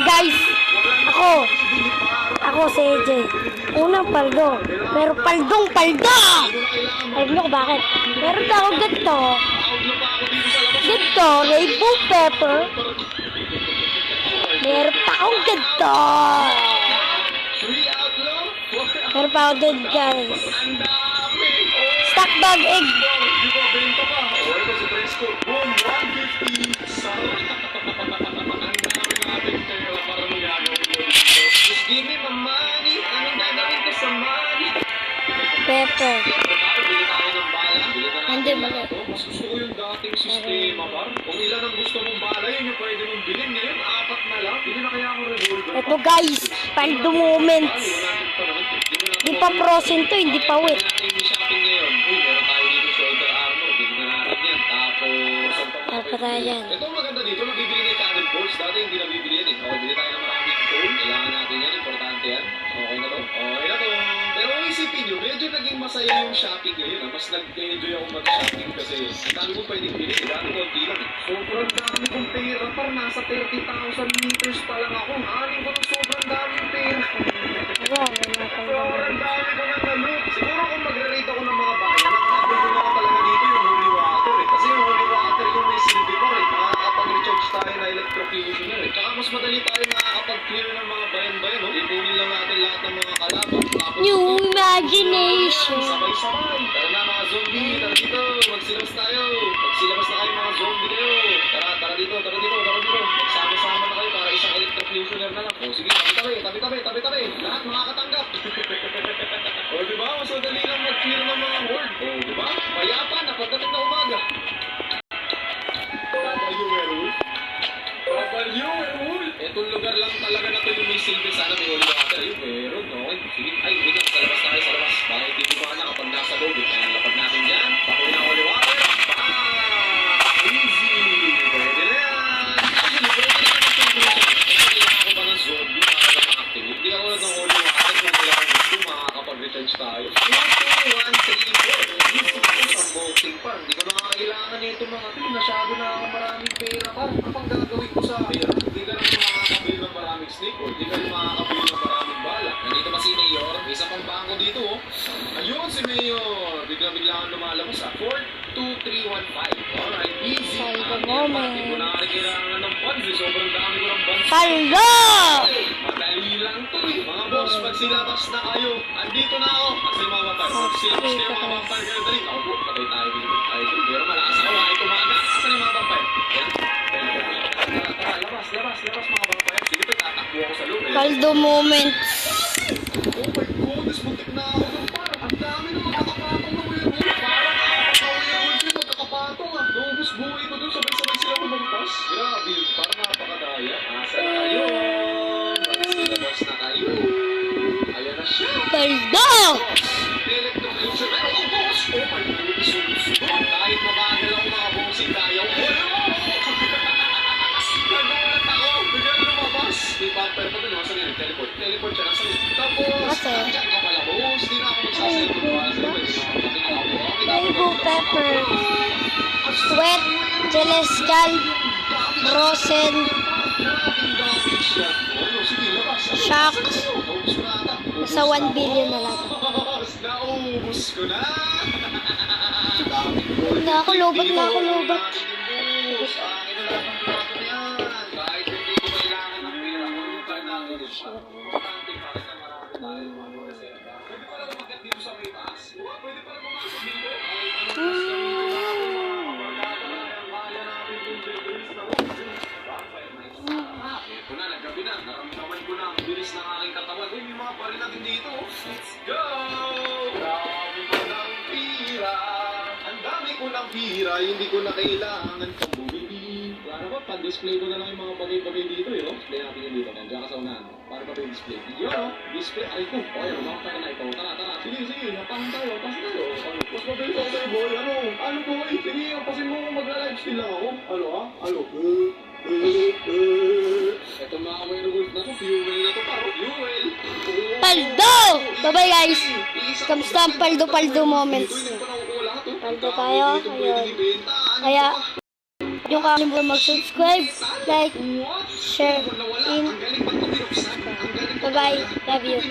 guys, ako si AJ. Unang paldo, pero paldong paldo! Alam nyo ko bakit? Meron ako ganito, rainbow pepper. Meron pa akong ganito. Meron pa ako dun guys. Stock dog egg. Pepper. Hindi mali. Mas gusto ko yung dating sistema, par. Kung ilan ang gusto mong bala, yun yung pwede mong bilhin. Ngayon, 4 na lang. Hindi na kaya ako revolver. Ito guys, paldo moments. Hindi pa frozen to, hindi pa wet. Shopping ngayon. Uy, meron tayo dito shoulder armor. Bili na natin yan. Tapos, Ano pa tayo yan? ito ang maganda dito, nabibili na yung cannon balls. Dati hindi nabibili yan eh. Okay, bili tayo ng maraming tool. Kailangan natin yan. Importante yan. Okay na to? Okay na to. Pero kung isipin nyo, medyo naging masaya yung shopping ngayon. Mas nag-enjoy ako mag-shopping kasi dami ko pwedeng bilhin. Dami konti lang eh. Sobrang dami kong pera. Par nasa 30,000 meters pa lang ako. Haling ko ng sobrang daming pera. Sobrang dami ko ng galot. Siguro kung magre-rate ako ng mga bayan, nakakabal ko na talaga dito yung holy water eh. Kasi yung holy water yung may silbi pa rin. Makakapag-recharge tayo na electrocutioner eh. Tsaka mas madali tayo makakapag-clear ng mga bayan-bayan. No? Ipunin lang natin lahat ng mga kalaban. New imagination. Sabay-sabay. Tara na mga zombie. Tara dito. Magsilabas tayo. Magsilabas na kayo mga zombie kayo. Tara dito. Magsama-sama na kayo para isang electrocutioner na lang. O sige, tabi-tabi. Lahat makakatanggap. O diba? Mas madali lang mag-clear ng mga horde. O diba? Payapa na pagdating na umaga. Etong lugar lang talaga na to yung may silbi. Sana may holy water. Ayun, meron. Okay. Sige. Ay, wait lang. Sa labas tayo. Bakit hindi ba na kapag nasa loob? Kaya lapad natin dyan. Pakuwi na holy water. Easy. Pwede na yan. Actually, pwede na naman itong kailangan ko pa ng zombie para na ma-activate. Hindi ako ng holy water kung kailangan gusto makakapag-recharge tayo. 2, 2, 1, 3, 4. Easy ko sa boxing par. Hindi ko na kailangan nito mga pin. Masyado na ako maraming pera par. Kapag gagawin ko sa pera, hindi ka naman makakabili ng maraming snake or hindi ka naman makakabili ng maraming bala. Nandito pa si Mayor. May isa pang bangko dito oh. Ayun si Mayor. Bigla-bigla ang lumalabas ah. 4, 2, 3, 1, 5. Alright, easy. Paldo Hindi moment. ko na kailangan ng bonds eh. Sobrang dami ko ng bonds. Paldo! Madali lang to eh. Mga boss, pag silabas na kayo, andito na ako. Kasi mga vampire. Pag silabas kayo mga vampire kayo, dali. Ako po, patay tayo dito. Pero malakas ako. Ay, tumaga. Asan yung mga vampire? Yan. Tara, labas mga vampire. Sige pa, tatakbo ako sa loob. Paldo moments. Oh my goodness, muntik na ako ng par. Ang dami na magkakapatong na werewolf. Parang werewolf yung magkakapatong ah. Naubos buhay ko dun, sabay-sabay sila kumagpas. Grabe, parang napakadaya. Asa na kayo? Magsilabas na kayo. Ayan na siya. Paldo! Electrocution. Pero oh boss! Oh my goodness, sunod. Kahit mabagal ako mga bossing kaya. Nagulat ako. Bigyan lumabas. May vampire pa dun. Nasaan yun? Teleport siya. Nasaan yun? Tapos, nandiyan ka pala boss. Di na ako magsasalito para sa iba. Rainbow pepper. Sweat. Celestial. Frozen. Shock. Sa 1 billion na lang. Naubos ko na. Ako lobat. Kahit hindi ko kailangan ng pera ko yung kailangan ko. Importante para sa marami tayo mga reserva. Pwede pala umagat dito sa may taas. Pwede pala pumasok dito. Ito na, naggabi na. Naramdaman ko na ang bilis ng aking katawan. Uy, may mga baril natin dito. Let's go! Dami ko ng pira. Ang dami ko ng pira. Hindi ko na kailangan pang bumili. Para ba, pan-display ko na lang yung mga bagay-bagay dito, no? Display natin yung dito. Nandiyan ka sa unahan. Para ba yung display? Yun, no? Display. Ay ko. Okay, lumakta ka na ito. Tara. Sige. Napahan tayo. Pasin tayo. Mas mabilis ako sa'yo, boy. Ano, boy? Sige, pasin mo kung magla-livestream lang ako. Ano? Ito mga werewolf na to. Fuel na to, paro. Fuel. Paldo! Bye-bye guys. Kamusta ang paldo moments? Paldo tayo. Ayun. Kaya, yung kalimutan mag-subscribe, like, share, in. Bye-bye. Love you.